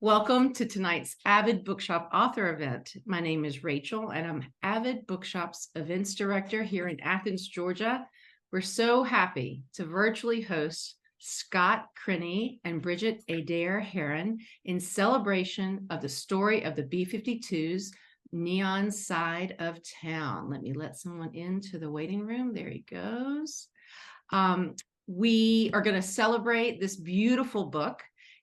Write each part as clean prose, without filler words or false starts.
Welcome to tonight's Avid Bookshop author event. My name is Rachel, and I'm Avid Bookshop's events director here in Athens, Georgia. We're so happy to virtually host Scott Creney and Brigette Adair Herron in celebration of the story of the B-52s, Neon Side of Town. Let me let someone into the waiting room. There he goes. We are going to celebrate this beautiful book,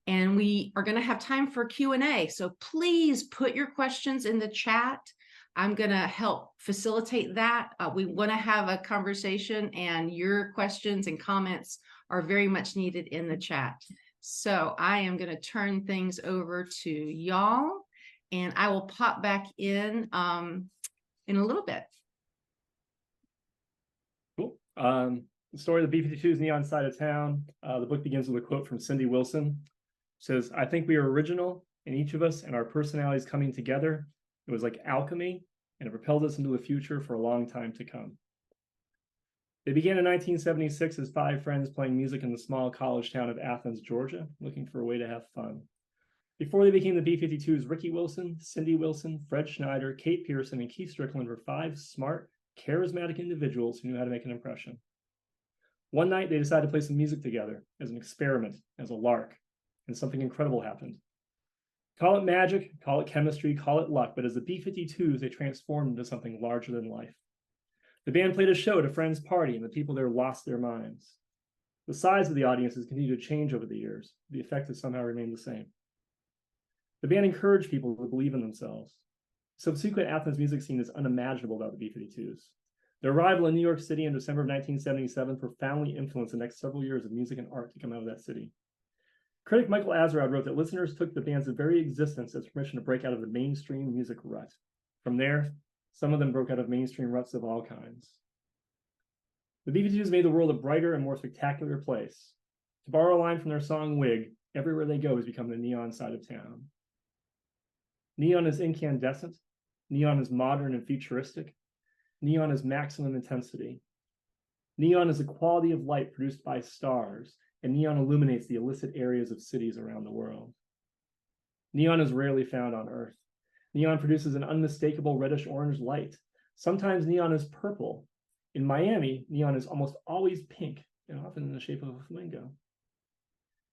and we are going to have time for Q&A. So please put your questions in the chat. I'm going to help facilitate that. We want to have a conversation, and your questions and comments are very much needed in the chat. So I am going to turn things over to y'all, and I will pop back in a little bit. Cool. The story of the B-52s, Neon Side of Town. The book begins with a quote from Cindy Wilson. It says, "I think we are original in each of us and our personalities coming together. It was like alchemy, and it propelled us into the future for a long time to come." They began in 1976 as 5 friends playing music in the small college town of Athens, Georgia, looking for a way to have fun. Before they became the B-52s, Ricky Wilson, Cindy Wilson, Fred Schneider, Kate Pearson, and Keith Strickland were 5 smart, charismatic individuals who knew how to make an impression. One night, they decided to play some music together as an experiment, as a lark, and something incredible happened. Call it magic, call it chemistry, call it luck, but as the B-52s, they transformed into something larger than life. The band played a show at a friend's party, and the people there lost their minds. The size of the audiences continued to change over the years. The effect has somehow remained the same. The band encouraged people to believe in themselves. Subsequent Athens music scene is unimaginable without the B-52s. Their arrival in New York City in December of 1977 profoundly influenced the next several years of music and art to come out of that city. Critic Michael Azerrad wrote that listeners took the band's very existence as permission to break out of the mainstream music rut. From there, some of them broke out of mainstream ruts of all kinds. The B-52s made the world a brighter and more spectacular place. To borrow a line from their song Wig, everywhere they go has become the neon side of town. Neon is incandescent. Neon is modern and futuristic. Neon is maximum intensity. Neon is the quality of light produced by stars, and neon illuminates the illicit areas of cities around the world. Neon is rarely found on Earth. Neon produces an unmistakable reddish-orange light. Sometimes neon is purple. In Miami, neon is almost always pink, and often in the shape of a flamingo.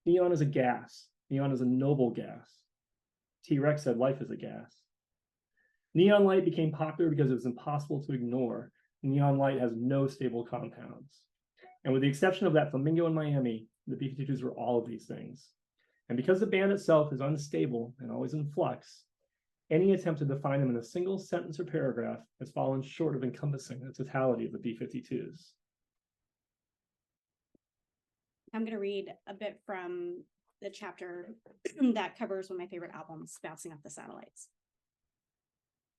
Neon is a gas. Neon is a noble gas. T-Rex said life is a gas. Neon light became popular because it was impossible to ignore. Neon light has no stable compounds. And with the exception of that flamingo in Miami, the B-52s were all of these things. And because the band itself is unstable and always in flux, any attempt to define them in a single sentence or paragraph has fallen short of encompassing the totality of the B-52s. I'm going to read a bit from the chapter that covers one of my favorite albums, Bouncing Off the Satellites.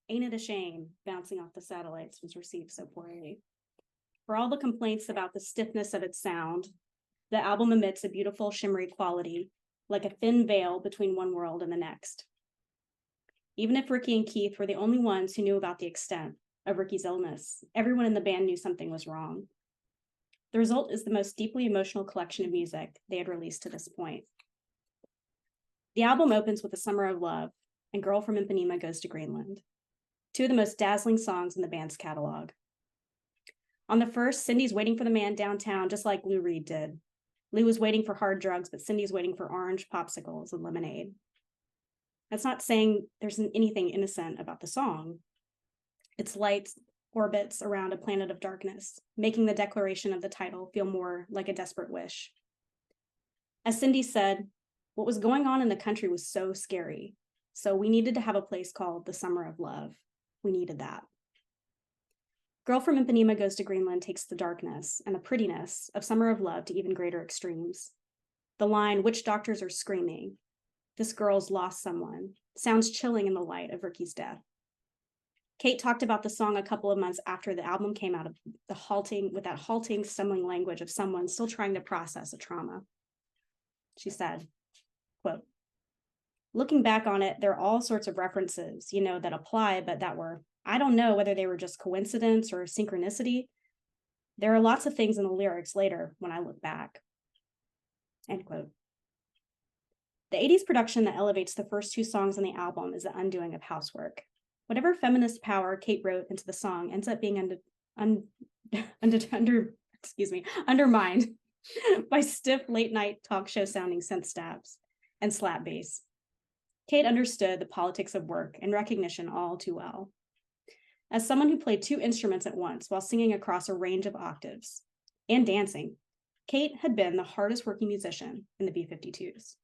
"Ain't it a shame Bouncing Off the Satellites was received so poorly? For all the complaints about the stiffness of its sound, the album emits a beautiful shimmery quality, like a thin veil between one world and the next. Even if Ricky and Keith were the only ones who knew about the extent of Ricky's illness, everyone in the band knew something was wrong. The result is the most deeply emotional collection of music they had released to this point. The album opens with A Summer of Love and Girl from Ipanema Goes to Greenland, 2 of the most dazzling songs in the band's catalog. On the first, Cindy's waiting for the man downtown, just like Lou Reed did. Lou was waiting for hard drugs, but Cindy's waiting for orange popsicles and lemonade. That's not saying there's anything innocent about the song. Its light orbits around a planet of darkness, making the declaration of the title feel more like a desperate wish. As Cindy said, what was going on in the country was so scary, so we needed to have a place called the Summer of Love. We needed that. Girl from Ipanema Goes to Greenland takes the darkness and the prettiness of Summer of Love to even greater extremes. The line, witch doctors are screaming, this girl's lost someone, sounds chilling in the light of Ricky's death. Kate talked about the song a couple of months after the album came out of that halting, stumbling language of someone still trying to process a trauma. She said, quote, "Looking back on it, there are all sorts of references, that apply, but that were, I don't know whether they were just coincidence or synchronicity. There are lots of things in the lyrics later when I look back." End quote. The 80s production that elevates the first two songs on the album is the undoing of housework. Whatever feminist power Kate wrote into the song ends up being undermined by stiff late-night talk show sounding synth stabs and slap bass. Kate understood the politics of work and recognition all too well. As someone who played two instruments at once while singing across a range of octaves and dancing, Kate had been the hardest working musician in the B-52s.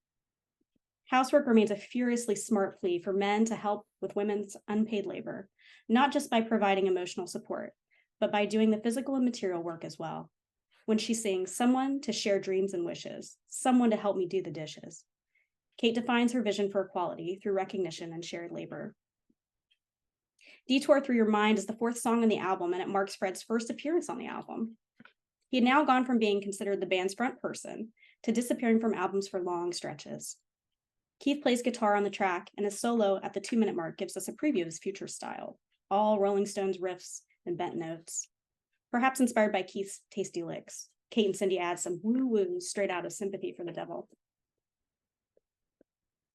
Housework remains a furiously smart plea for men to help with women's unpaid labor, not just by providing emotional support, but by doing the physical and material work as well. When she sings, "Someone to share dreams and wishes, someone to help me do the dishes," Kate defines her vision for equality through recognition and shared labor. Detour Through Your Mind is the fourth song on the album, and it marks Fred's first appearance on the album. He had now gone from being considered the band's front person to disappearing from albums for long stretches. Keith plays guitar on the track, and his solo at the 2-minute mark gives us a preview of his future style, all Rolling Stones riffs and bent notes. Perhaps inspired by Keith's tasty licks, Kate and Cindy add some woo-woo straight out of Sympathy for the Devil.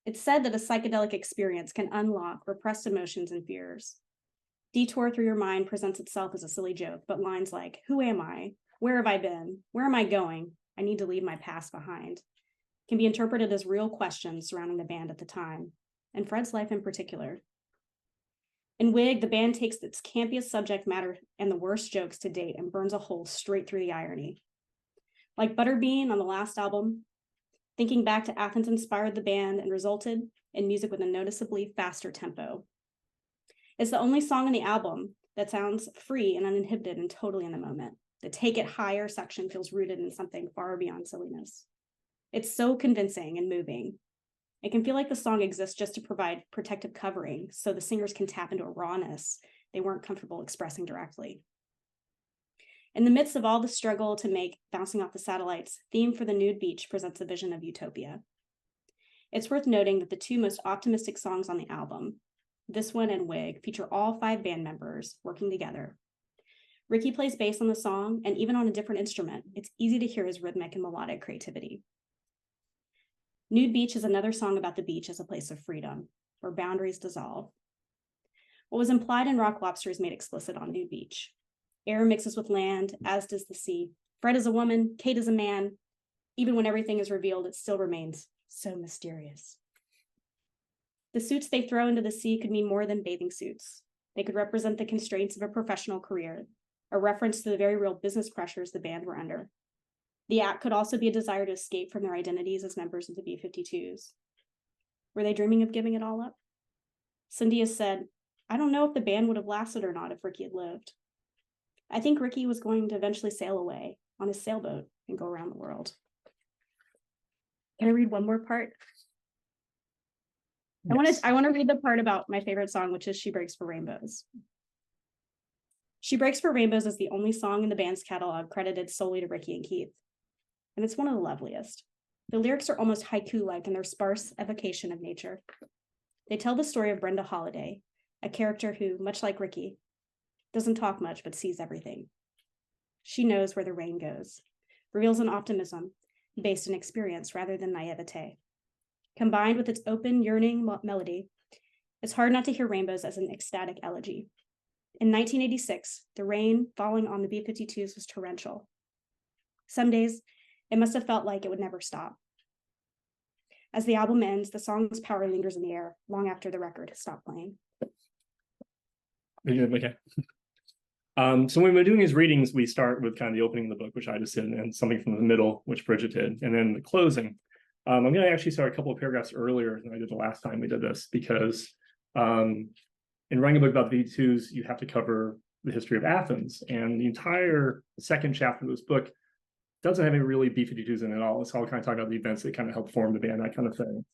It's said that a psychedelic experience can unlock repressed emotions and fears. Detour Through Your Mind presents itself as a silly joke, but lines like, "Who am I? Where have I been? Where am I going? I need to leave my past behind," can be interpreted as real questions surrounding the band at the time, and Fred's life in particular. In Wig, the band takes its campiest subject matter and the worst jokes to date and burns a hole straight through the irony. Like Butterbean on the last album, thinking back to Athens inspired the band and resulted in music with a noticeably faster tempo. It's the only song on the album that sounds free and uninhibited and totally in the moment. The Take It Higher section feels rooted in something far beyond silliness. It's so convincing and moving. It can feel like the song exists just to provide protective covering so the singers can tap into a rawness they weren't comfortable expressing directly. In the midst of all the struggle to make Bouncing Off the Satellites, Theme for the Nude Beach presents a vision of utopia. It's worth noting that the two most optimistic songs on the album, this one and Wig, feature all 5 band members working together. Ricky plays bass on the song, and even on a different instrument, it's easy to hear his rhythmic and melodic creativity. Nude Beach is another song about the beach as a place of freedom, where boundaries dissolve. What was implied in Rock Lobster is made explicit on Nude Beach. Air mixes with land, as does the sea. Fred is a woman, Kate is a man. Even when everything is revealed, it still remains so mysterious. The suits they throw into the sea could mean more than bathing suits. They could represent the constraints of a professional career, a reference to the very real business pressures the band were under. The act could also be a desire to escape from their identities as members of the B-52s. Were they dreaming of giving it all up? Cindy has said, "I don't know if the band would have lasted or not if Ricky had lived. I think Ricky was going to eventually sail away on his sailboat and go around the world." Can I read one more part? Yes. I want to read the part about my favorite song, which is She Breaks for Rainbows. She Breaks for Rainbows is the only song in the band's catalog credited solely to Ricky and Keith, and it's one of the loveliest. The lyrics are almost haiku-like in their sparse evocation of nature. They tell the story of Brenda Holiday, a character who, much like Ricky, doesn't talk much but sees everything. She knows where the rain goes, reveals an optimism based in experience rather than naivete. Combined with its open, yearning melody, it's hard not to hear Rainbows as an ecstatic elegy. In 1986, the rain falling on the B-52s was torrential. Some days, it must have felt like it would never stop. As the album ends, the song's power lingers in the air long after the record has stopped playing. Okay. So when we're doing these readings, we start with kind of the opening of the book, which I just did, and something from the middle, which Brigette did, and then the closing. I'm going to actually start a couple of paragraphs earlier than I did the last time we did this, because in writing a book about the B-52s, you have to cover the history of Athens, and the entire second chapter of this book doesn't have any really B-52s in it at all. It's all kind of talking about the events that kind of helped form the band, that kind of thing.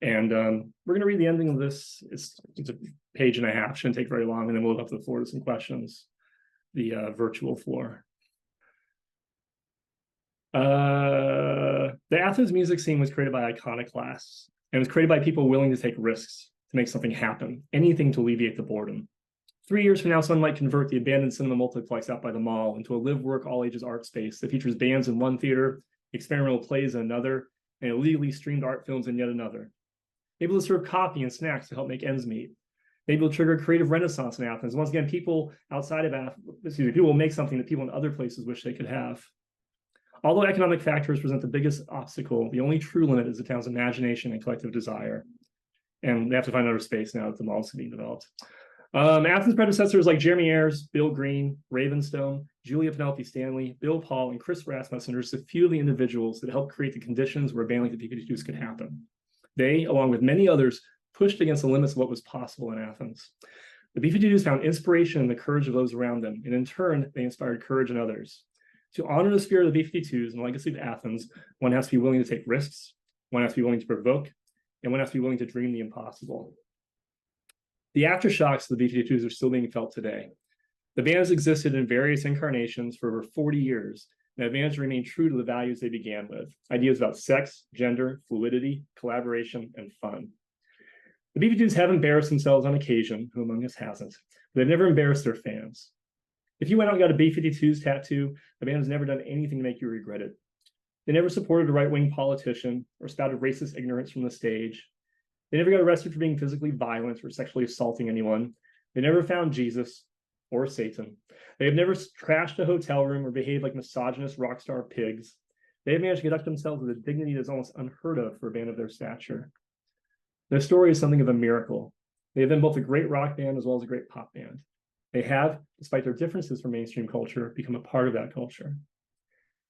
And we're going to read the ending of this. It's a page and a half, shouldn't take very long, and then we'll open up the floor to some questions, the virtual floor. The Athens music scene was created by iconoclasts, and it was created by people willing to take risks to make something happen, anything to alleviate the boredom. 3 years from now, someone might convert the abandoned cinema multiplex out by the mall into a live-work all-ages art space that features bands in one theater, experimental plays in another, and illegally streamed art films in yet another. Maybe they'll serve coffee and snacks to help make ends meet. Maybe it'll trigger a creative renaissance in Athens. Once again, people outside of Athens, people will make something that people in other places wish they could have. Although economic factors present the biggest obstacle, the only true limit is the town's imagination and collective desire. And they have to find another space now that the mall's being developed. Athens' predecessors like Jeremy Ayres, Bill Green, Ravenstone, Julia Penelope Stanley, Bill Paul, and Chris Rasmussen are just a few of the individuals that helped create the conditions where a band like the B-52s could happen. They, along with many others, pushed against the limits of what was possible in Athens. The B-52s found inspiration in the courage of those around them, and in turn, they inspired courage in others. To honor the spirit of the B-52s and the legacy of Athens, one has to be willing to take risks, one has to be willing to provoke, and one has to be willing to dream the impossible. The aftershocks of the B-52s are still being felt today. The band has existed in various incarnations for over 40 years, and have managed to remain true to the values they began with, ideas about sex, gender, fluidity, collaboration, and fun. The B-52s have embarrassed themselves on occasion, who among us hasn't, but they've never embarrassed their fans. If you went out and got a B-52s tattoo, the band has never done anything to make you regret it. They never supported a right-wing politician or spouted racist ignorance from the stage. They never got arrested for being physically violent or sexually assaulting anyone. They never found Jesus or Satan. They have never trashed a hotel room or behaved like misogynist rock star pigs. They have managed to conduct themselves with a dignity that is almost unheard of for a band of their stature. Their story is something of a miracle. They have been both a great rock band as well as a great pop band. They have, despite their differences from mainstream culture, become a part of that culture.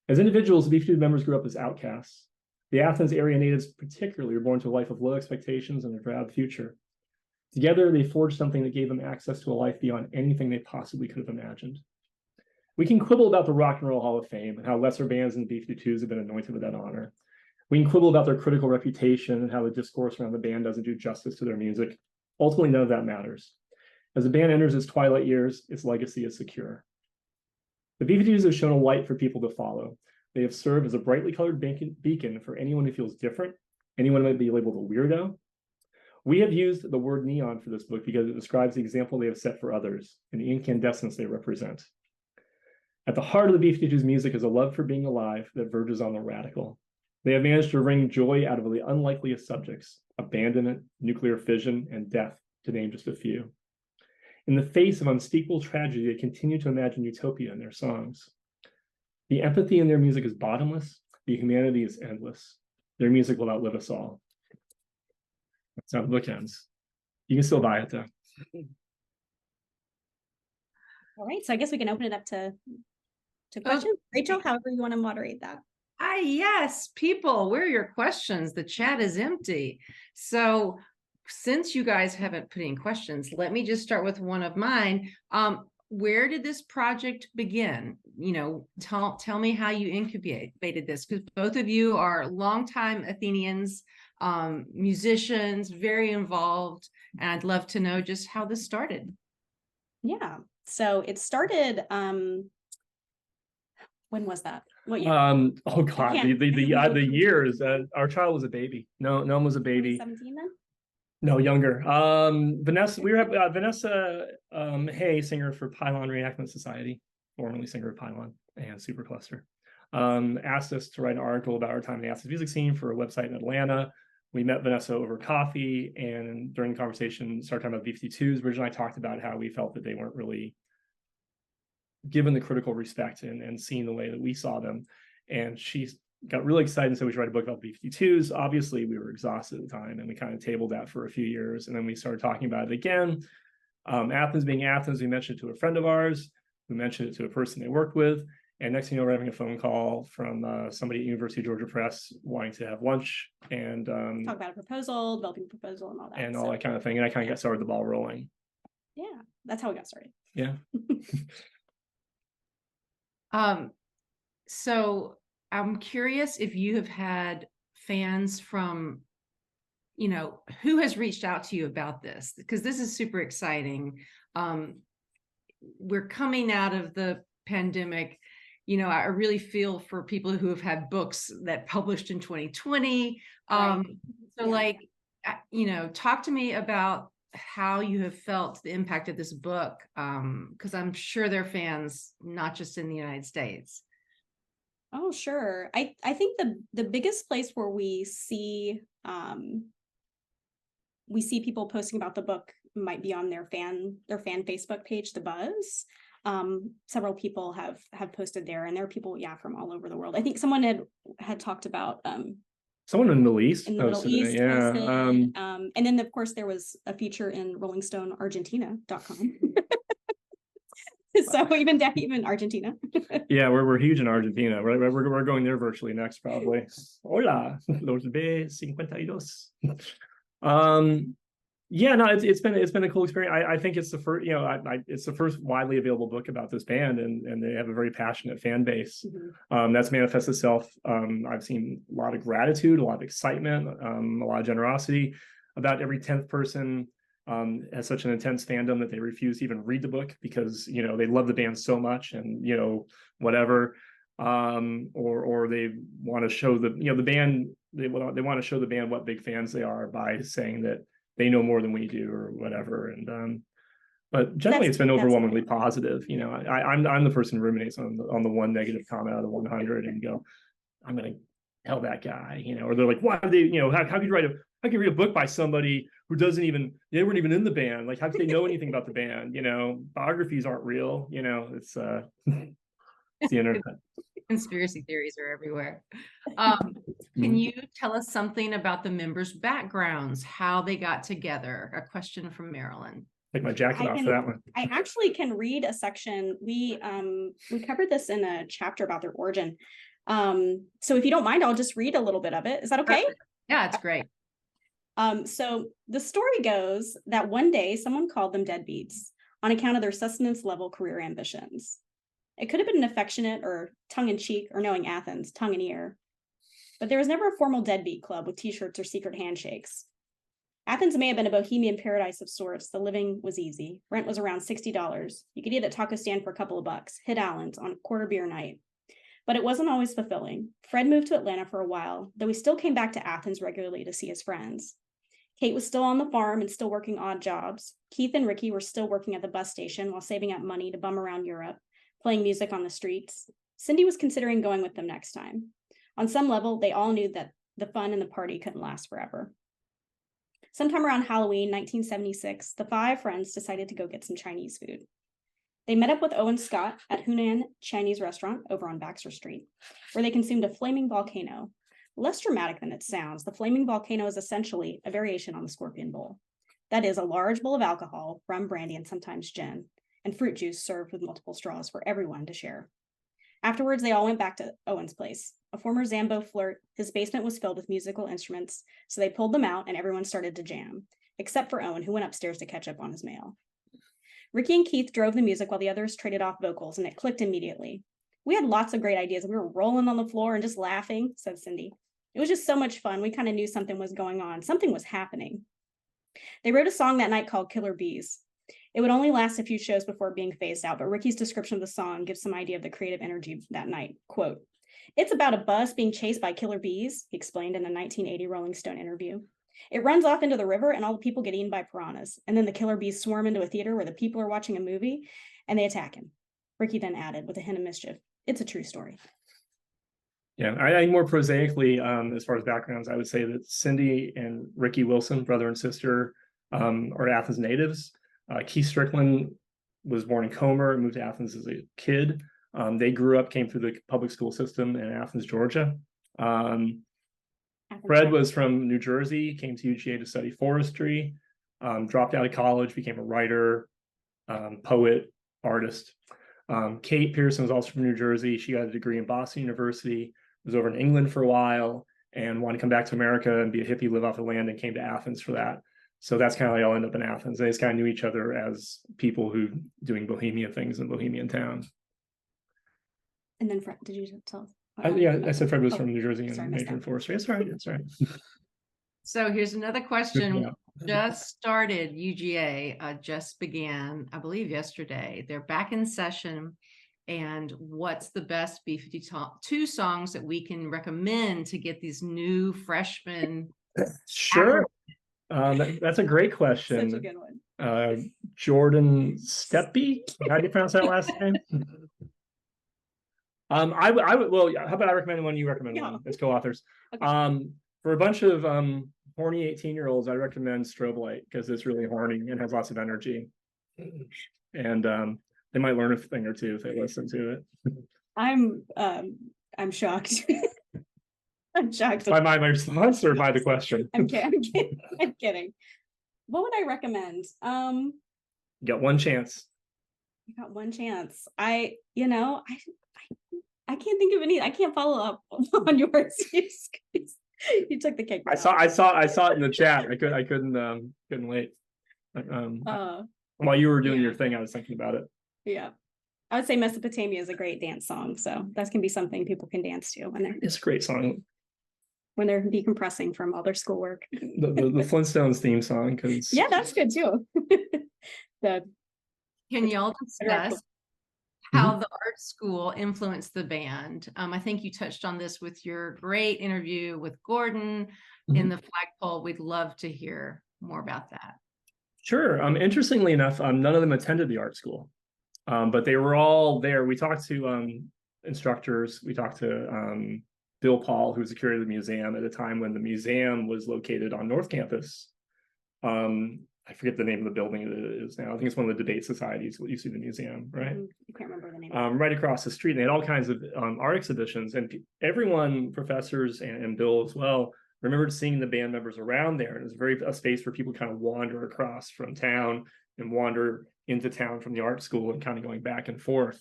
As individuals, the B-52 members grew up as outcasts. The Athens area natives particularly were born to a life of low expectations and a drab future. Together, they forged something that gave them access to a life beyond anything they possibly could have imagined. We can quibble about the Rock and Roll Hall of Fame and how lesser bands than the B-52s have been anointed with that honor. We can quibble about their critical reputation and how the discourse around the band doesn't do justice to their music. Ultimately, none of that matters. As the band enters its twilight years, its legacy is secure. The B-52s have shown a light for people to follow. They have served as a brightly colored beacon for anyone who feels different, anyone who might be labeled a weirdo. We have used the word neon for this book because it describes the example they have set for others and the incandescence they represent. At the heart of the B-52s' music is a love for being alive that verges on the radical. They have managed to wring joy out of the unlikeliest subjects: abandonment, nuclear fission, and death, to name just a few. In the face of unspeakable tragedy, they continue to imagine utopia in their songs. The empathy in their music is bottomless. The humanity is endless. Their music will outlive us all. That's how the book ends. You can still buy it, though. All right, so I guess we can open it up to questions. Rachel, however you want to moderate that. Yes, people, where are your questions? The chat is empty. So since you guys haven't put in questions, let me just start with one of mine. Where did this project begin? You know, tell me how you incubated this, because both of you are longtime Athenians, musicians, very involved, and I'd love to know just how this started. Yeah, so it started, when was that? What year? Oh God, the years. Our child was a baby. No one was a baby. 17 then? No, younger. Vanessa, we were at Vanessa Hay, singer for Pylon Reenactment Society, formerly singer of Pylon and Supercluster, asked us to write an article about our time in the Athens music scene for a website in Atlanta. We met Vanessa over coffee, and during the conversation, started talking about B-52s. Originally, I talked about how we felt that they weren't really given the critical respect and seen the way that we saw them. And she got really excited and said we should write a book about B-52s. Obviously, we were exhausted at the time, and we kind of tabled that for a few years. And then we started talking about it again. Athens being Athens, we mentioned it to a friend of ours. We mentioned it to a person they worked with. And next thing you know, we're having a phone call from somebody at University of Georgia Press wanting to have lunch and talk about a proposal, developing a proposal, and all that. And all that kind of thing. And I kind of got started the ball rolling. Yeah, that's how we got started. Yeah. So I'm curious if you have had fans from, you know, who has reached out to you about this, because this is super exciting. We're coming out of the pandemic. You know, I really feel for people who have had books that published in 2020. Right. So like, you know, talk to me about how you have felt the impact of this book, because I'm sure they're fans, not just in the United States. Oh, sure. I think the biggest place where we see people posting about the book might be on their fan Facebook page, The Buzz. Several people have posted there, and there are people, from all over the world. I think someone had talked about Someone in the Middle East in the Middle posted it, East yeah. posted, and then of course there was a feature in Rolling Stone Argentina.com. So even Argentina. Yeah, we're huge in Argentina. We're going there virtually next, probably. Hola, los B-52s. Yeah, no, it's been a cool experience. I think it's the first, it's the first widely available book about this band, and they have a very passionate fan base. That's manifested itself. I've seen a lot of gratitude, a lot of excitement, a lot of generosity. About every 10th person has such an intense fandom that they refuse to even read the book because they love the band so much, and whatever, or they want to show the band, they want to show the band what big fans they are by saying that they know more than we do or whatever. And but generally it's been overwhelmingly positive. I'm the person who ruminates on the one negative comment out of 100 and go, I'm gonna tell that guy, or they're like, why do they, how could you read a book by somebody who they weren't even in the band? Like, how could they know anything about the band? Biographies aren't real. It's the internet. Conspiracy theories are everywhere. Can you tell us something about the members' backgrounds, how they got together? A question from Marilyn. Take my jacket off for that one. I actually can read a section. We covered this in a chapter about their origin. So if you don't mind, I'll just read a little bit of it. Is that okay? Yeah, it's great. So the story goes that one day someone called them deadbeats on account of their sustenance level career ambitions. It could have been an affectionate or tongue-in-cheek, or knowing Athens, tongue-in-ear. But there was never a formal deadbeat club with t-shirts or secret handshakes. Athens may have been a bohemian paradise of sorts. The living was easy. Rent was around $60. You could eat at taco stand for a couple of bucks, hit Allen's on a quarter beer night. But it wasn't always fulfilling. Fred moved to Atlanta for a while, though he still came back to Athens regularly to see his friends. Kate was still on the farm and still working odd jobs. Keith and Ricky were still working at the bus station while saving up money to bum around Europe, playing music on the streets. Cindy was considering going with them next time. On some level, they all knew that the fun and the party couldn't last forever. Sometime around Halloween 1976, the 5 friends decided to go get some Chinese food. They met up with Owen Scott at Hunan Chinese restaurant over on Baxter Street, where they consumed a flaming volcano. Less dramatic than it sounds, the flaming volcano is essentially a variation on the Scorpion Bowl. That is a large bowl of alcohol, rum, brandy, and sometimes gin, and fruit juice served with multiple straws for everyone to share. Afterwards, they all went back to Owen's place. A former Zambo flirt, his basement was filled with musical instruments, so they pulled them out and everyone started to jam, except for Owen, who went upstairs to catch up on his mail. Ricky and Keith drove the music while the others traded off vocals, and it clicked immediately. We had lots of great ideas. We were rolling on the floor and just laughing, said Cindy. It was just so much fun. We kind of knew something was going on. Something was happening. They wrote a song that night called Killer Bees. It would only last a few shows before being phased out, but Ricky's description of the song gives some idea of the creative energy that night. Quote, "It's about a bus being chased by killer bees," he explained in a 1980 Rolling Stone interview. "It runs off into the river and all the people get eaten by piranhas. And then the killer bees swarm into a theater where the people are watching a movie and they attack him." Ricky then added with a hint of mischief, "It's a true story." Yeah, I more prosaically, as far as backgrounds, I would say that Cindy and Ricky Wilson, brother and sister, are Athens natives. Keith Strickland was born in Comer and moved to Athens as a kid. They came through the public school system in Athens, Georgia. Fred was from New Jersey, came to UGA to study forestry, dropped out of college, became a writer, poet, artist. Kate Pearson was also from New Jersey. She got a degree in Boston University, was over in England for a while, and wanted to come back to America and be a hippie, live off the land, and came to Athens for that. So that's kind of how they all end up in Athens. They just kind of knew each other as people who doing bohemian things in bohemian towns. And then Fred, did you tell? I said Fred was from New Jersey and majored in forestry. That's right. That's right. So here's another question. Just started UGA, just began, I believe, yesterday. They're back in session. And what's the best B-52 songs that we can recommend to get these new freshmen? Sure. That's a great question. Such a good one. Jordan Steppe, how do you pronounce that last name? I would, well, how about I recommend one, you recommend Yeah. one as co-authors? Okay. For a bunch of horny 18-year-olds, I recommend Strobe Light because it's really horny and has lots of energy. And they might learn a thing or two if they listen to it. I'm shocked. I'm shocked. By my response or by the question? I'm kidding. I'm kidding. What would I recommend? You got one chance. I got one chance. I can't think of any. I can't follow up on yours. You took the cake. I saw it in the chat. I couldn't wait. While you were doing your thing, I was thinking about it. Yeah. I would say Mesopotamia is a great dance song. So that can be something people can dance to when It's a great song. When they're decompressing from all their schoolwork. The Flintstones theme song, because yeah, that's good too. Can y'all discuss how the art school influenced the band? I think you touched on this with your great interview with Gordon in the flagpole. We'd love to hear more about that. Sure. Interestingly enough, none of them attended the art school, but they were all there. We talked to instructors. We talked to Bill Paul, who was the curator of the museum at a time when the museum was located on North Campus. I forget the name of the building it is now. I think it's one of the debate societies, what used to be the museum, right? I can't remember the name. Right across the street. They had all kinds of art exhibitions, and everyone, professors and Bill as well, remembered seeing the band members around there. And it was a space for people to kind of wander across from town and wander into town from the art school and kind of going back and forth.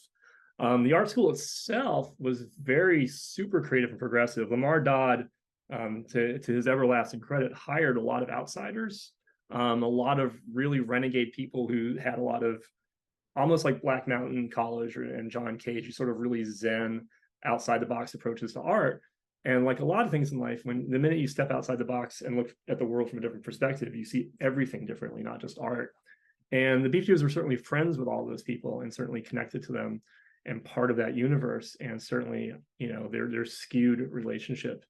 The art school itself was very super creative and progressive. Lamar Dodd, to his everlasting credit, hired a lot of outsiders. A lot of really renegade people who had a lot of almost like Black Mountain College and John Cage, sort of really zen, outside the box approaches to art. And like a lot of things in life, when the minute you step outside the box and look at the world from a different perspective, you see everything differently, not just art. And the B-52s were certainly friends with all those people and certainly connected to them and part of that universe. And certainly, their skewed relationship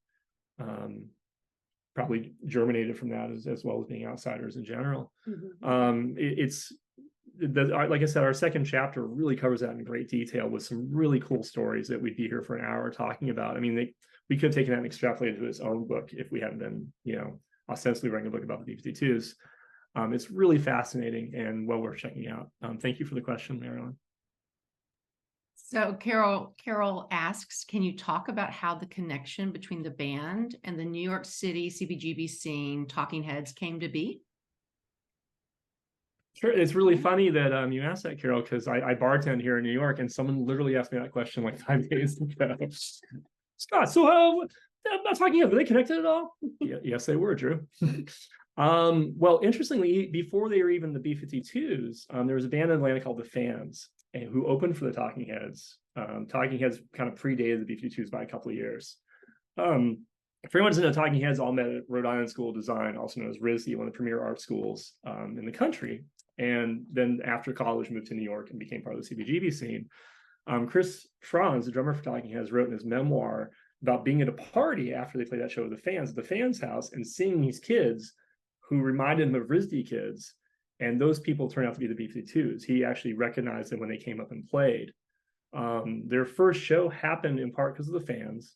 probably germinated from that as well as being outsiders in general. Like I said, our second chapter really covers that in great detail with some really cool stories that we'd be here for an hour talking about. I mean, we could have taken that and extrapolated to its own book if we hadn't been, ostensibly writing a book about the B-52s. It's really fascinating and well worth checking out. Thank you for the question, Marilyn. So Carol asks, can you talk about how the connection between the band and the New York City CBGB scene Talking Heads came to be? Sure. It's really funny that you asked that, Carol, because I bartend here in New York and someone literally asked me that question like 5 days ago. Scott, so about Talking Heads, were they connected at all? Yes, they were, Drew. Well, interestingly, before they were even the B-52s, there was a band in Atlanta called the Fans, who opened for the Talking Heads. Talking Heads kind of predated the B-52s by a couple of years. For anyone who's into Talking Heads, all met at Rhode Island School of Design, also known as RISD, one of the premier art schools in the country. And then after college, moved to New York and became part of the CBGB scene. Chris Franz, the drummer for Talking Heads, wrote in his memoir about being at a party after they played that show with the Fans at the Fans' house and seeing these kids who reminded him of RISD kids. And those people turned out to be the B-52s. He actually recognized them when they came up and played. Their first show happened in part because of the Fans.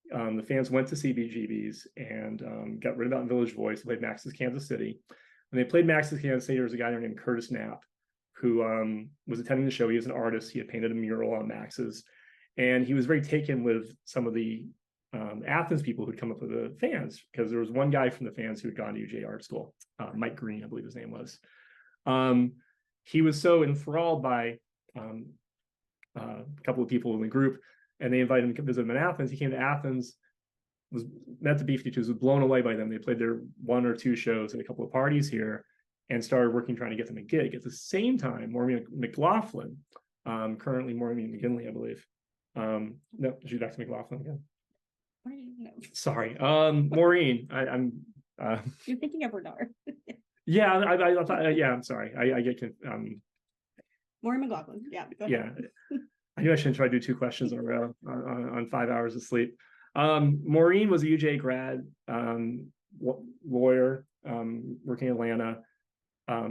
The Fans went to CBGB's and got written about in Village Voice, played Max's Kansas City. When they played Max's Kansas City, there was a guy there named Curtis Knapp who was attending the show. He was an artist. He had painted a mural on Max's. And he was very taken with some of the Athens people who'd come up with the Fans, because there was one guy from the Fans who had gone to UJ Art School, Mike Green, I believe his name was. He was so enthralled by a couple of people in the group, and they invited him to visit him in Athens. He came to Athens, met the B-52s, was blown away by them. They played their 1 or 2 shows at a couple of parties here and started working, trying to get them a gig. At the same time, Maureen McLaughlin, currently Maureen McGinley, I believe. No, she's back to McLaughlin again. Sorry, Maureen. You're thinking of Adair. Yeah, I thought. Yeah, I'm sorry. I get Maureen McLaughlin. Yeah. Yeah, I knew I shouldn't try to do 2 questions in a row on 5 hours of sleep. Maureen was a UJ grad, lawyer, working in Atlanta.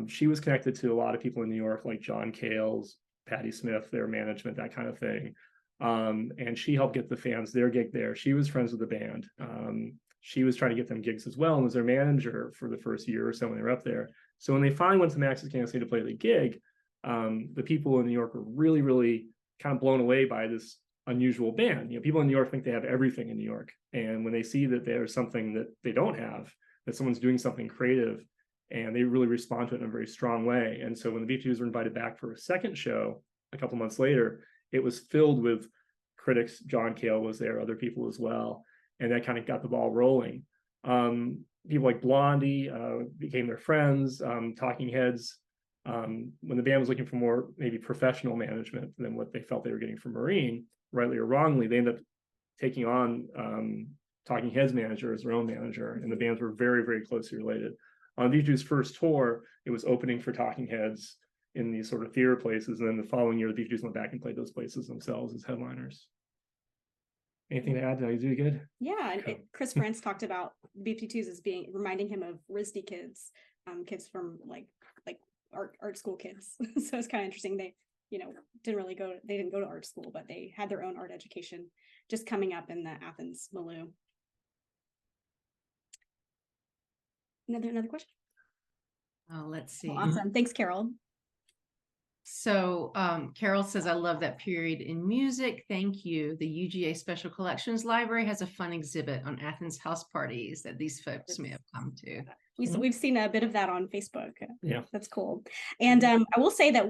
She was connected to a lot of people in New York, like John Cales, Patti Smith, their management, that kind of thing. And she helped get the fans their gig there. She was friends with the band. She was trying to get them gigs as well, and was their manager for the first year or so when they were up there. So when they finally went to Max's Kansas City to play the gig, the people in New York were really, really kind of blown away by this unusual band. People in New York think they have everything in New York, and when they see that there's something that they don't have, that someone's doing something creative, and they really respond to it in a very strong way. And so when the B-52s were invited back for a second show a couple months later, it was filled with critics. John Cale was there, other people as well, and that kind of got the ball rolling. People like Blondie became their friends. Talking Heads, when the band was looking for more maybe professional management than what they felt they were getting from Marine, rightly or wrongly, they ended up taking on Talking Heads manager as their own manager, and the bands were very, very closely related. On B-52's first tour, it was opening for Talking Heads in these sort of theater places, and then the following year, the B-52s went back and played those places themselves as headliners. Anything to add? Did I do good? Yeah, and Chris France talked about B-52s as reminding him of RISD kids, kids from like art school kids. So it's kind of interesting. They didn't go to art school, but they had their own art education just coming up in the Athens milieu. Another question? Let's see. Awesome. Thanks, Carol. So Carol says, I love that period in music. Thank you. The UGA Special Collections Library has a fun exhibit on Athens house parties that these folks may have come to. We've seen a bit of that on Facebook. Yeah, that's cool. And I will say that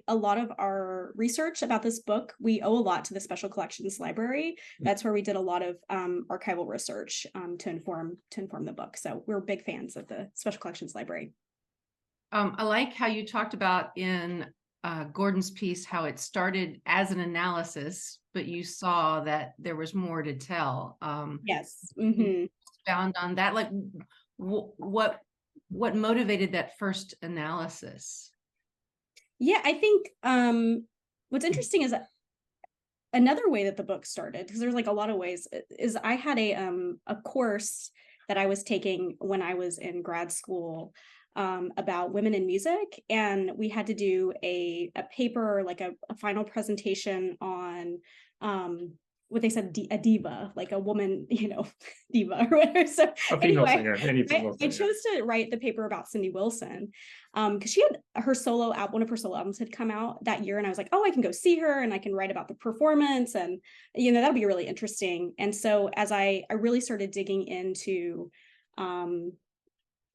a lot of our research about this book, we owe a lot to the Special Collections Library. That's where we did a lot of archival research to inform the book. So we're big fans of the Special Collections Library. I like how you talked about in Gordon's piece how it started as an analysis, but you saw that there was more to tell. Yes. Found on that, like what motivated that first analysis? Yeah, I think what's interesting is another way that the book started, because there's like a lot of ways, is I had a course that I was taking when I was in grad school about women in music, and we had to do a paper, like a final presentation on what they said, a diva, like a woman, diva or whatever. So anyway, I chose to write the paper about Cindy Wilson because she had one of her solo albums had come out that year, and I was like, oh, I can go see her and I can write about the performance, and that'll be really interesting. And so as I really started digging into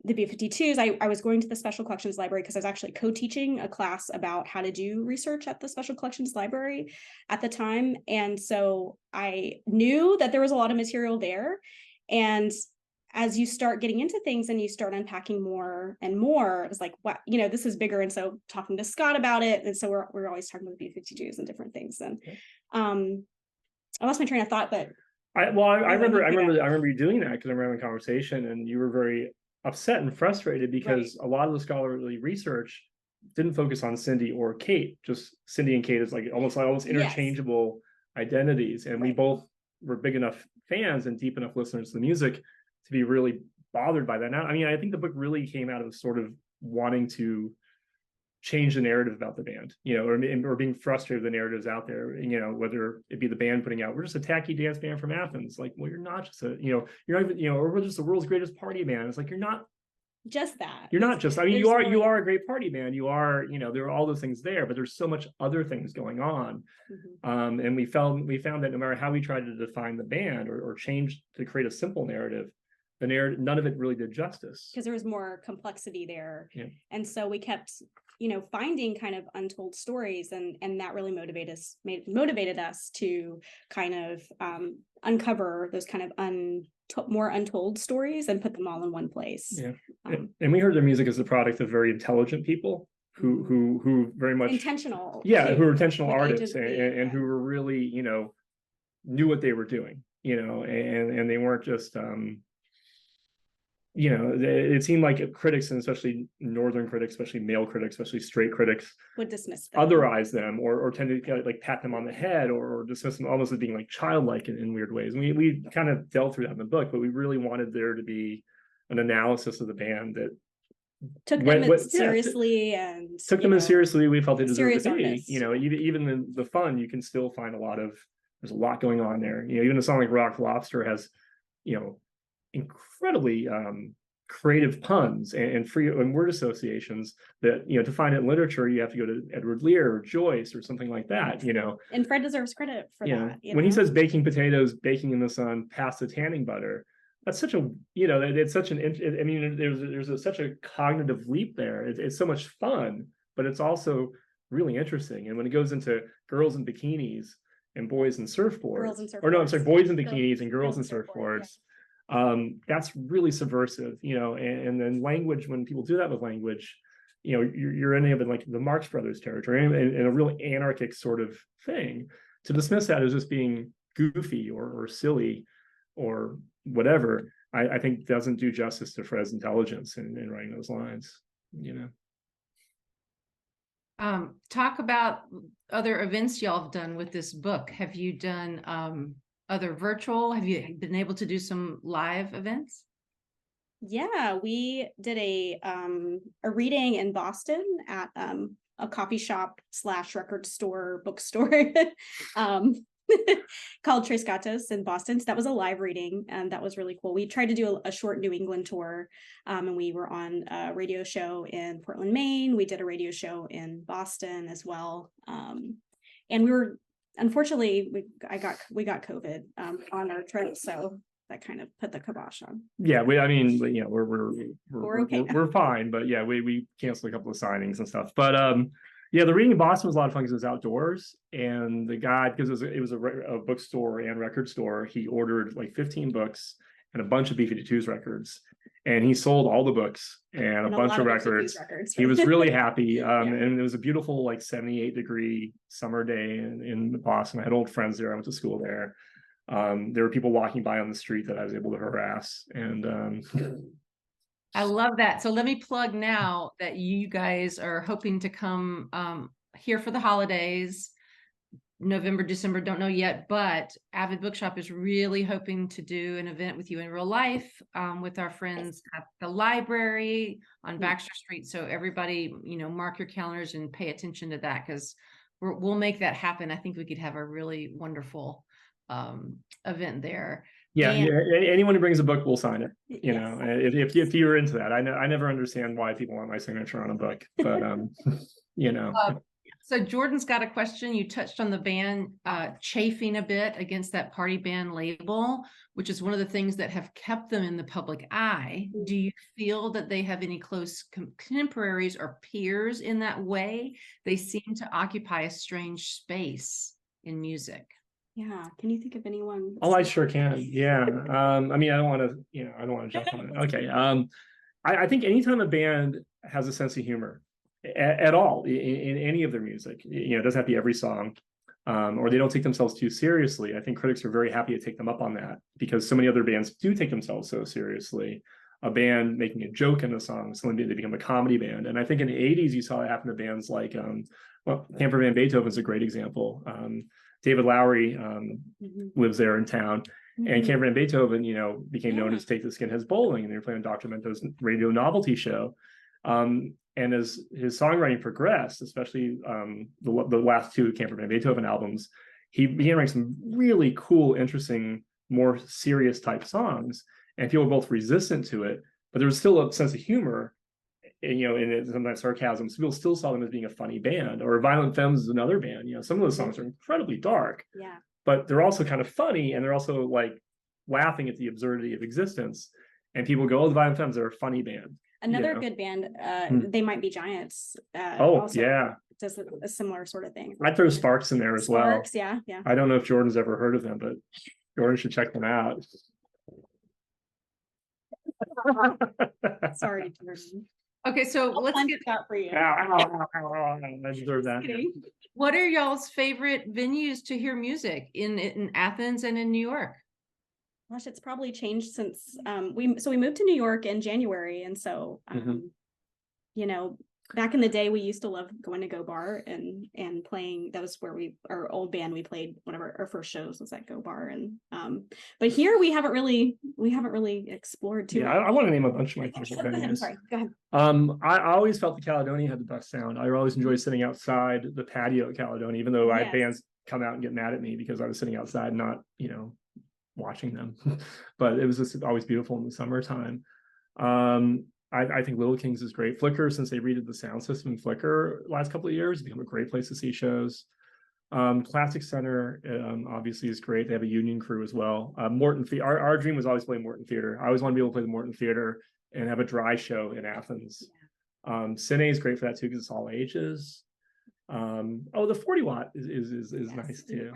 the B-52s, I was going to the Special Collections Library because I was actually co-teaching a class about how to do research at the Special Collections Library at the time. And so I knew that there was a lot of material there. And as you start getting into things and you start unpacking more and more, it's like, wow, this is bigger. And so talking to Scott about it. And so we're always talking about the B-52s and different things. And I lost my train of thought, but I remember you doing that because I remember the conversation, and you were very upset and frustrated because a lot of the scholarly research didn't focus on Cindy or Kate. Just Cindy and Kate is like almost interchangeable identities, and we both were big enough fans and deep enough listeners to the music to be really bothered by that. Now, I mean, I think the book really came out of sort of wanting to change the narrative about the band, or being frustrated with the narratives out there, whether it be the band putting out, we're just a tacky dance band from Athens. Like, well, you're not just you're not even, or we're just the world's greatest party band. It's like, you're not just that. You're not just, I mean, you are a great party band. You are, there are all those things there, but there's so much other things going on. And we found that no matter how we tried to define the band or change to create a simple narrative, the narrative, none of it really did justice. Because there was more complexity there. Yeah. And so we kept, finding kind of untold stories, and that really motivated us to kind of uncover those kind of more untold stories and put them all in one place. Yeah. And we heard their music as the product of very intelligent people who very much intentional. Yeah, who were intentional artists and who were really, knew what they were doing, and they weren't just it seemed like critics, and especially northern critics, especially male critics, especially straight critics, would dismiss them, otherize them, or tend to like pat them on the head or dismiss them almost as being like childlike in weird ways. And we kind of dealt through that in the book, but we really wanted there to be an analysis of the band that took them seriously and took them as seriously we felt they deserved to be. Even in the fun, you can still find a lot of There's a lot going on there. You know, even a song like Rock Lobster has, you know, incredibly creative puns and free and word associations that, you know, to find it in literature, you have to go to Edward Lear or Joyce or something like that, you know. And Fred deserves credit for that. When he says baking potatoes, baking in the sun, past the tanning butter, that's such a, you know, it's such an, I mean, there's such a cognitive leap there. It's so much fun, but it's also really interesting. And when it goes into girls in bikinis and boys in surfboards, or no, I'm sorry, boys in bikinis and girls in surfboards, that's really subversive, you know. And then language, when people do that with language, you know, you're in like the Marx Brothers territory, and a real anarchic sort of thing. To dismiss that as just being goofy or silly or whatever, I think doesn't do justice to Fred's intelligence in writing those lines, you know. Talk about other events y'all have done with this book. Have you done other virtual? Have you been able to do some live events? Yeah, we did a reading in Boston at a coffee shop / record store bookstore called Tres Gatos in Boston. So that was a live reading, and that was really cool. We tried to do a short New England tour, and we were on a radio show in Portland, Maine. We did a radio show in Boston as well, and we were, unfortunately, we got COVID on our trip, so that kind of put the kibosh on. Yeah, I mean, you know, we're okay. we're fine, but yeah, we canceled a couple of signings and stuff. But yeah, the reading in Boston was a lot of fun because it was outdoors, and the guy, because it was a bookstore and record store, he ordered like 15 books and a bunch of B-52s records, and he sold all the books and a bunch of records. He was really happy. And it was a beautiful, like 78-degree summer day in Boston. I had old friends there. I went to school there. There were people walking by on the street that I was able to harass, and I love that. So let me plug now that you guys are hoping to come here for the holidays, November, December, don't know yet, but Avid Bookshop is really hoping to do an event with you in real life with our friends at the library on Baxter Street. So everybody, you know, mark your calendars and pay attention to that, because we'll make that happen. I think we could have a really wonderful event there. Yeah, anyone who brings a book will sign it. You know, if you're into that. I never understand why people want my signature on a book, but you know. So Jordan's got a question. You touched on the band chafing a bit against that party band label, which is one of the things that have kept them in the public eye. Do you feel that they have any close contemporaries or peers in that way? They seem to occupy a strange space in music. Yeah. Can you think of anyone? Oh, I sure can. Yeah. I mean, I don't want to jump on it. Okay. I think anytime a band has a sense of humor at all in any of their music, you know, it doesn't have to be every song, or they don't take themselves too seriously. I think critics are very happy to take them up on that, because so many other bands do take themselves so seriously. A band making a joke in a song, suddenly they become a comedy band. And I think in the 80s, you saw it happen to bands like, Camper Van Beethoven's a great example. David Lowery lives there in town, and Camper Van Beethoven, you know, became known as Take the Skinheads Bowling, and they were playing Dr. Mento's radio novelty show. And as his songwriting progressed, especially the last two Camper Van Beethoven albums, he began writing some really cool, interesting, more serious type songs, and people were both resistant to it, but there was still a sense of humor. And, you know, and sometimes sarcasm. So people still saw them as being a funny band. Or Violent Femmes is another band. You know, some of those songs are incredibly dark, but they're also kind of funny, and they're also like laughing at the absurdity of existence. And people go, "Oh, the Violent Femmes are a funny band." Another good band, They Might Be Giants. Does a similar sort of thing. I'd throw Sparks in there as well. Sparks, yeah. I don't know if Jordan's ever heard of them, but Jordan should check them out. Sorry, Jordan. Okay, so let's get that for you. I deserve that. What are y'all's favorite venues to hear music in Athens and in New York? Gosh, it's probably changed since we moved to New York in January, and so you know, back in the day, we used to love going to Go Bar and playing. That was where our old band, we played one of our first shows was at Go Bar, and but here we haven't really explored too much. I want to name a bunch of my favorite venues. I'm sorry, go ahead. I always felt the Caledonia had the best sound. I always enjoyed sitting outside the patio at Caledonia, even though I had bands come out and get mad at me because I was sitting outside, not, watching them. But it was just always beautiful in the summertime. I think Little Kings is great. Flickr, since they redid the sound system in Flickr last couple of years, it's become a great place to see shows. Classic Center obviously is great. They have a union crew as well. Morton, our dream was always play Morton Theater. I always want to be able to play the Morton Theater and have a dry show in Athens. Cine is great for that too because it's all ages. The 40 watt is yes, nice too.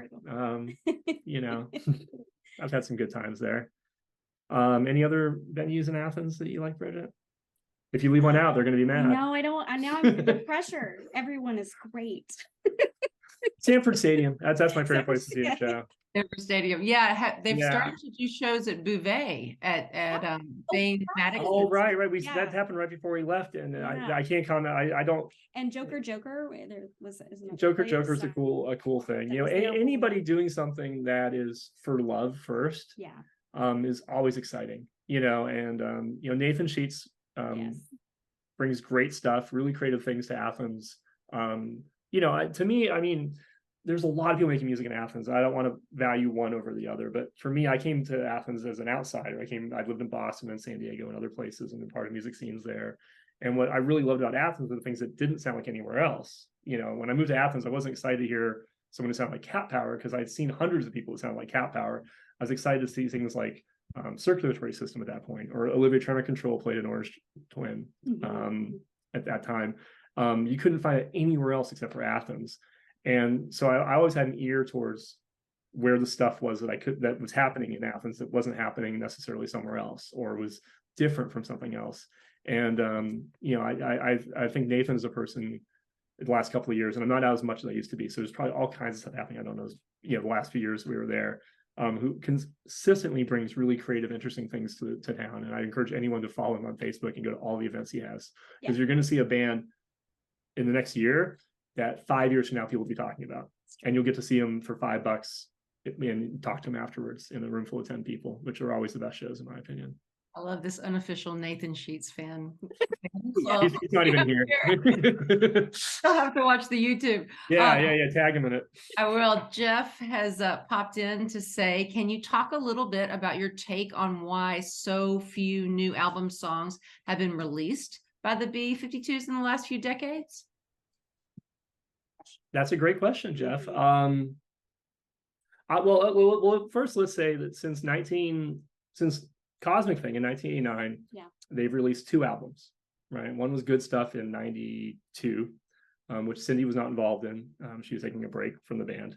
I've had some good times there. Any other venues in Athens that you like, Brigette? If you leave one out, they're going to be mad. No, I don't. Now I'm under pressure. Everyone is great. Sanford Stadium. That's my favorite place to see a show. Sanford Stadium. Yeah, they've started to do shows at Bouvet at Bain Maddox. Oh, right. That happened right before we left, and I can't comment. I don't. And Joker, there was Joker's a cool thing. Anybody doing something that is for love first. Is always exciting. Nathan Sheets brings great stuff, really creative things to Athens. To me, I mean, there's a lot of people making music in Athens. I don't want to value one over the other, but for me, I came to Athens as an outsider. I've lived in Boston and San Diego and other places and been part of music scenes there. And what I really loved about Athens were the things that didn't sound like anywhere else. When I moved to Athens, I wasn't excited to hear someone who sounded like Cat Power because I'd seen hundreds of people who sounded like Cat Power. I was excited to see things like Circulatory System at that point, or Olivia Tremor Control played an Orange Twin at that time. You couldn't find it anywhere else except for Athens. And so I always had an ear towards where the stuff was that was happening in Athens that wasn't happening necessarily somewhere else or was different from something else. And I think Nathan's a person the last couple of years, and I'm not out as much as I used to be. So there's probably all kinds of stuff happening. I don't know, the last few years we were there, who consistently brings really creative, interesting things to town. And I encourage anyone to follow him on Facebook and go to all the events he has, because you're going to see a band in the next year that 5 years from now people will be talking about, and you'll get to see them for $5 and talk to them afterwards in a room full of 10 people, which are always the best shows in my opinion. I love this unofficial Nathan Sheets fan. He's not even here. I'll have to watch the YouTube. Yeah. Tag him in it. I will. Jeff has popped in to say, can you talk a little bit about your take on why so few new album songs have been released by the B-52s in the last few decades? That's a great question, Jeff. Well, first let's say that since Cosmic Thing in 1989, they've released 2 albums, right? One was Good Stuff in 92, which Cindy was not involved in. She was taking a break from the band.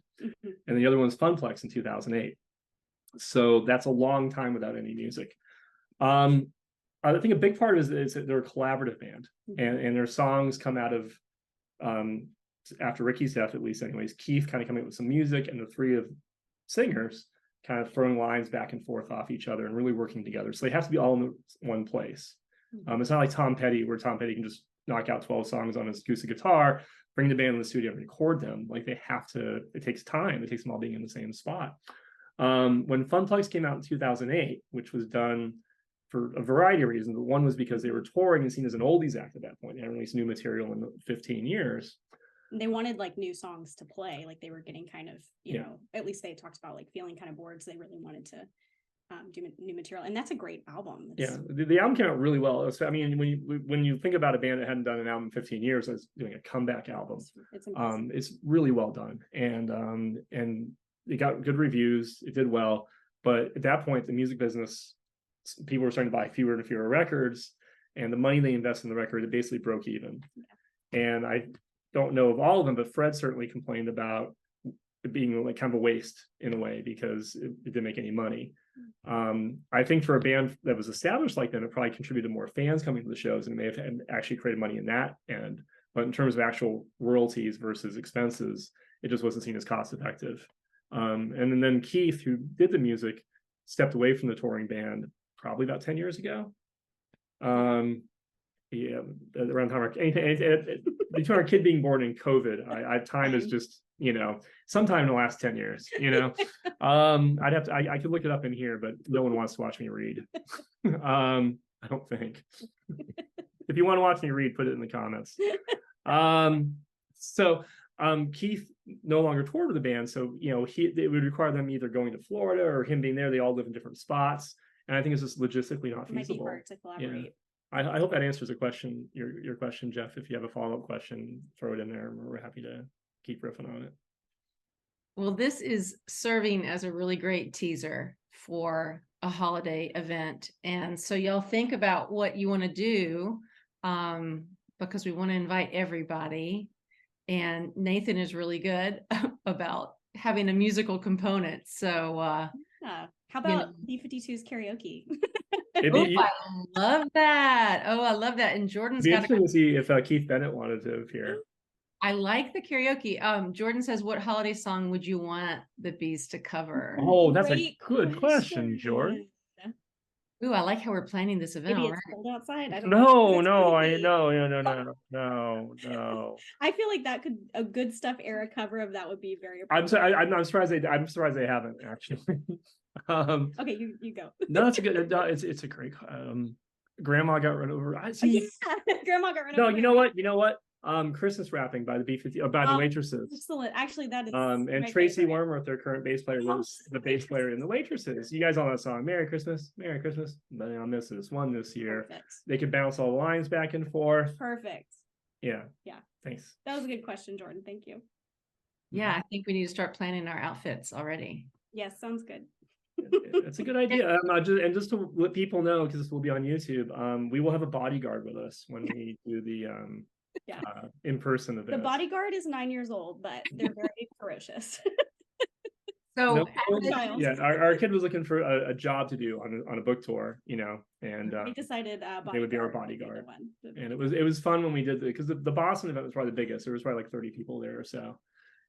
And the other one's Funplex in 2008. So that's a long time without any music. I think a big part is that they're a collaborative band, and their songs come out of, after Ricky's death, at least anyways, Keith kind of coming up with some music, and the 3 of singers kind of throwing lines back and forth off each other and really working together. So they have to be all in one place. It's not like Tom Petty, where Tom Petty can just knock out 12 songs on his acoustic guitar, bring the band in the studio and record them. Like they have to, it takes time. It takes them all being in the same spot. When Funplex came out in 2008, which was done for a variety of reasons, but one was because they were touring and seen as an oldies act at that point. They hadn't released new material in 15 years. They wanted like new songs to play, like they were getting kind of, you know, at least they talked about like feeling kind of bored. So they really wanted to do new material, and that's a great album. The album came out really well. So, I mean, when you think about a band that hadn't done an album in 15 years, that's doing a comeback album. It's really well done, and it got good reviews. It did well, but at that point, the music business, people were starting to buy fewer and fewer records, and the money they invest in the record, it basically broke even. And I don't know of all of them, but Fred certainly complained about it being like kind of a waste in a way because it didn't make any money. I think for a band that was established like that, it probably contributed more fans coming to the shows, and it may have actually created money in that end. But in terms of actual royalties versus expenses, it just wasn't seen as cost effective. And then Keith, who did the music, stepped away from the touring band probably about 10 years ago. Around time between our kid being born and COVID, time is just, sometime in the last 10 years, I could look it up in here, but no one wants to watch me read. I don't think. If you want to watch me read, put it in the comments. So Keith no longer toured with the band. So, it would require them either going to Florida or him being there. They all live in different spots. And I think it's just logistically not It might be feasible. hard to collaborate. I hope that answers the question, your question, Jeff. If you have a follow-up question, throw it in there. We're happy to keep riffing on it. Well, this is serving as a really great teaser for a holiday event. And so y'all think about what you want to do, because we want to invite everybody. And Nathan is really good about having a musical component. So how about B-52s karaoke? I love that. Oh, I love that. And Jordan's It'd be got interesting to see if Keith Bennett wanted to appear. I like the karaoke. Jordan says, what holiday song would you want the Bees to cover? Oh, that's a good question, Jordan. Ooh, I like how we're planning this event. Maybe All it's right. cold outside. I don't No, know. no. I feel like that could a good stuff era cover of that would be very I'm appropriate. sorry. I'm surprised they haven't actually. Okay, you go. No, it's a good. No, it's a great. Grandma got run over. I see. Yeah, Grandma got run over. No, you know what? Christmas wrapping by the B-50 by the Waitresses. Excellent. Actually, that is. And Tracy Wormworth, their current bass player, was the bass player in the Waitresses. You guys all know that song, Merry Christmas, Merry Christmas. But I'll miss this one this year. Perfect. They could bounce all the lines back and forth. Perfect. Yeah. Yeah. Thanks. That was a good question, Jordan. Thank you. Yeah, I think we need to start planning our outfits already. Yes, sounds good. It's a good idea. Just to let people know, because this will be on YouTube, we will have a bodyguard with us when we do the in-person event. The bodyguard is 9 years old, but they're very ferocious. So our kid was looking for a job to do on a book tour, and we decided they would be our bodyguard. And it was fun when we did because the Boston event was probably the biggest. There was probably like 30 people there or so.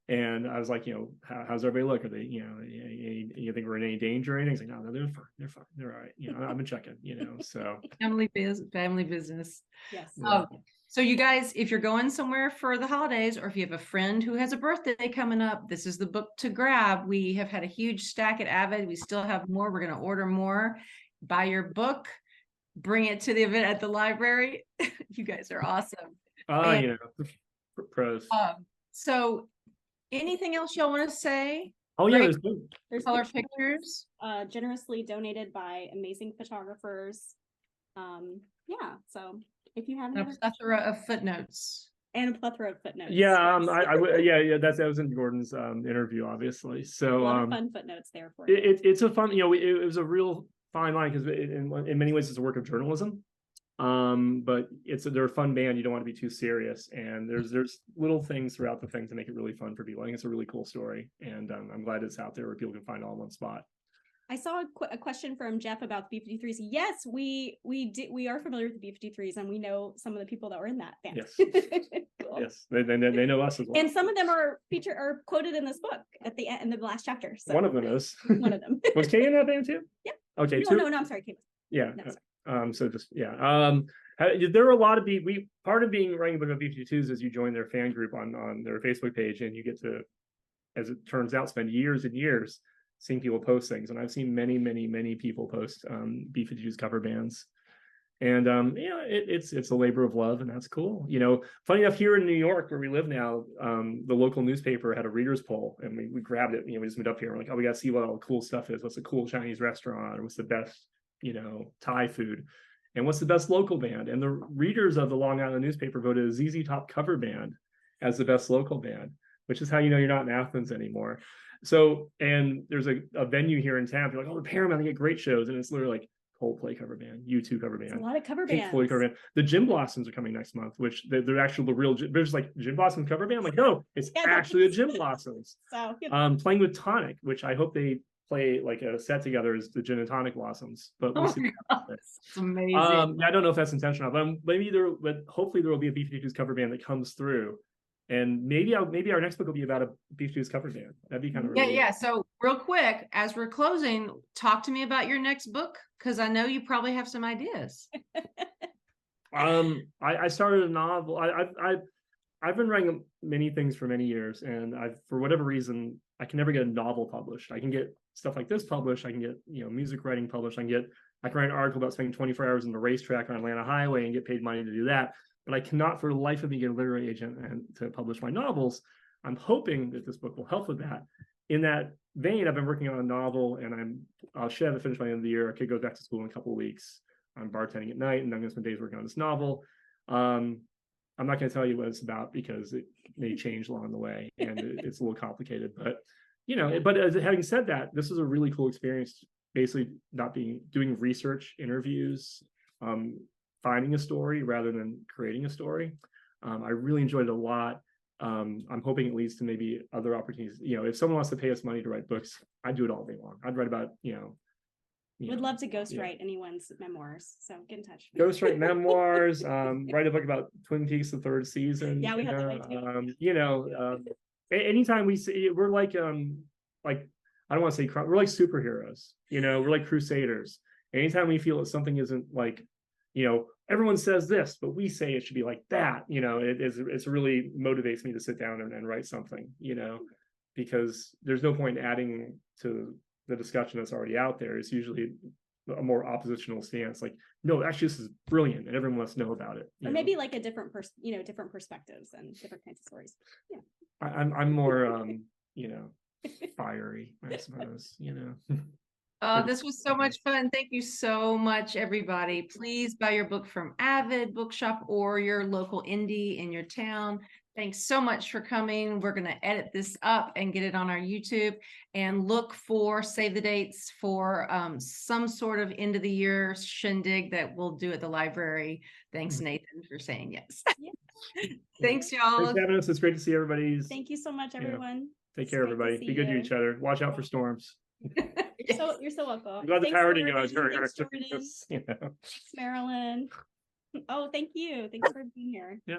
And I was like, how's everybody look? Are they, you think we're in any danger or anything? He's like, no, they're fine. They're all right. I've been checking, so. Family business. Yes. So you guys, if you're going somewhere for the holidays, or if you have a friend who has a birthday coming up, this is the book to grab. We have had a huge stack at Avid. We still have more. We're going to order more. Buy your book, bring it to the event at the library. You guys are awesome. Pros. So anything else y'all want to say? Oh yeah, there's good. There's color pictures. Generously donated by amazing photographers. So if you have a plethora of footnotes. And a plethora of footnotes. Yeah, that was in Gordon's interview, obviously. So a lot of fun footnotes there for you. It's a fun, it was a real fine line because in many ways it's a work of journalism. But they're a fun band. You don't want to be too serious, and there's little things throughout the thing to make it really fun for people. I think it's a really cool story, and I'm glad it's out there where people can find it all in one spot. I saw a question from Jeff about the B-53s. Yes, we are familiar with the B-53s, and we know some of the people that were in that band. Yes, cool. Yes, they know us as well. And some of them are quoted in this book at the end, in the last chapter. So. One of them is. One of them. Was Kay in that band too? Yeah. Okay. No, I'm sorry, Kay. Yeah. No, So just there are a lot of part of being writing about B-52s is you join their fan group on their Facebook page, and you get to, as it turns out, spend years and years seeing people post things. And I've seen many people post B-52s cover bands, and it's a labor of love, and that's cool. Funny enough, here in New York where we live now, the local newspaper had a readers poll, and we grabbed it. We just moved up here. We're like, oh, we got to see what all the cool stuff is. What's a cool Chinese restaurant, or what's the best Thai food, and what's the best local band? And the readers of the Long Island newspaper voted ZZ Top cover band as the best local band, which is how you're not in Athens anymore. So, and there's a venue here in town. You're like, oh, the Paramount, they get great shows, and it's literally like Coldplay cover band, U2 cover band, a lot of cover Pink bands. Floyd cover band. The Gin Blossoms are coming next month, which they're actually the real. There's like Gin Blossoms cover band. I'm like, no, it's actually the Gin Blossoms. So playing with Tonic, which I hope they play like a set together as the Gin and Tonic Blossoms, but we'll see. It's amazing. I don't know if that's intentional, but hopefully there will be a B-52s cover band that comes through, and maybe our next book will be about a B-52s cover band. That'd be kind of really yeah. So real quick, as we're closing, talk to me about your next book, because I know you probably have some ideas. I started a novel. I've been writing many things for many years, and for whatever reason, I can never get a novel published. I can get stuff like this published. I can get, music writing published. I can write an article about spending 24 hours on the racetrack on Atlanta Highway and get paid money to do that. But I cannot for the life of me get a literary agent and to publish my novels. I'm hoping that this book will help with that. In that vein, I've been working on a novel, and I should have it finished by the end of the year. Our kid goes back to school in a couple of weeks. I'm bartending at night, and I'm going to spend days working on this novel. I'm not going to tell you what it's about because it may change along the way, and it's a little complicated. But having said that, this is a really cool experience. Basically, doing research, interviews, finding a story rather than creating a story. I really enjoyed it a lot. I'm hoping it leads to maybe other opportunities. If someone wants to pay us money to write books, I'd do it all day long. I'd write about, Would love to ghostwrite anyone's memoirs, so get in touch. Ghostwrite memoirs, write a book about Twin Peaks, the third season. Yeah, we have that too. Anytime we see, we're like I don't want to say we're like superheroes. We're like crusaders. Anytime we feel that something isn't like, everyone says this, but we say it should be like that. It's really motivates me to sit down and write something. Because there's no point in adding to the discussion that's already out there. It's usually a more oppositional stance, like, no, actually this is brilliant and everyone must know about it. Or maybe like a different different perspectives and different kinds of stories. Yeah. I'm more fiery, I suppose. This was so much fun. Thank you so much, everybody. Please buy your book from Avid Bookshop or your local indie in your town. Thanks so much for coming. We're going to edit this up and get it on our YouTube, and look for, save the dates for some sort of end of the year shindig that we'll do at the library. Thanks, Nathan, for saying yes. Yeah. Thanks, y'all. Thanks for having us. It's great to see everybody. Thank you so much, everyone. Take care, everybody. Be good to each other. Watch out for storms. You're so welcome. I'm glad the power didn't go out. Thanks, Marilyn. Oh, thank you. Thanks for being here. Yeah.